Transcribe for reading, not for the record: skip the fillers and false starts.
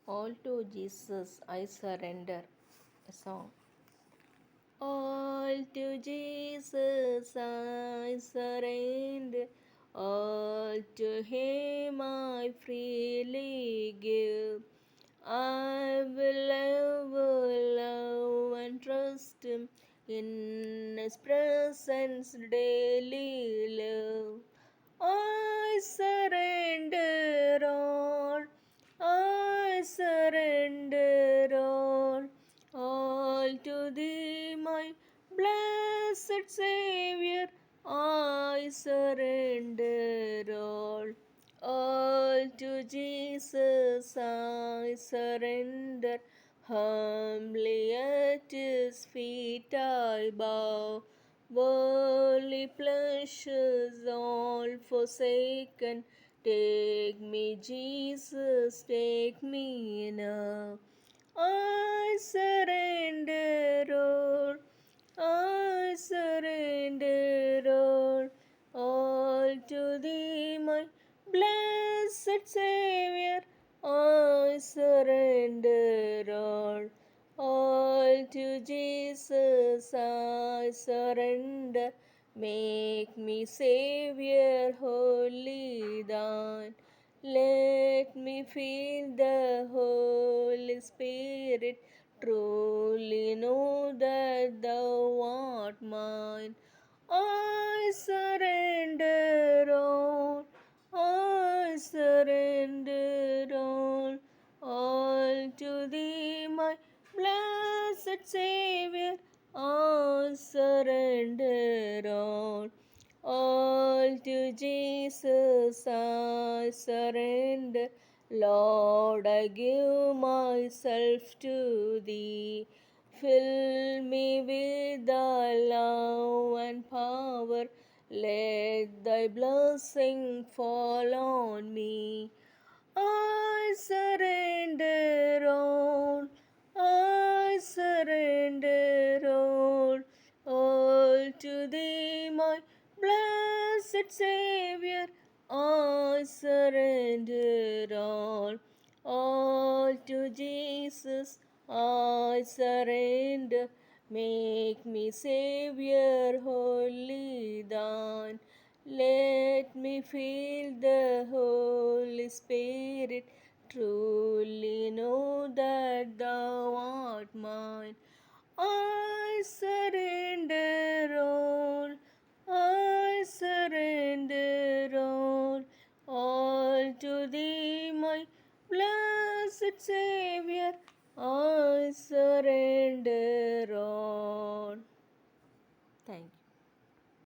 All to Jesus I surrender. A song. All to Jesus I surrender. All to Him I freely give. I will ever love and trust Him, in His presence daily live. I surrender all, I surrender all to Thee, my blessed Saviour. I surrender all to Jesus I surrender. Humbly at His feet I bow. Worldly pleasures all forsaken. Take me, Jesus, take me now. I surrender I surrender all to Thee, my blessed Saviour. I surrender all to Jesus I surrender. Make me Saviour wholly Thine. Let me feel the Holy Spirit. Truly know that Thou art mine. I surrender I surrender all to Thee, my blessed Saviour. I surrender all to Jesus I surrender. Lord, I give myself to Thee. Fill me with Thy love and power. Let Thy blessing fall on me. I surrender I surrender all to Thee, my blessed Saviour. I surrender all to Jesus I surrender. Make me Saviour wholly Thine. Let me feel the Holy Spirit. Truly know that Thou art mine. I surrender I surrender all to Thee, my blessed Saviour. I surrender all. Thank you.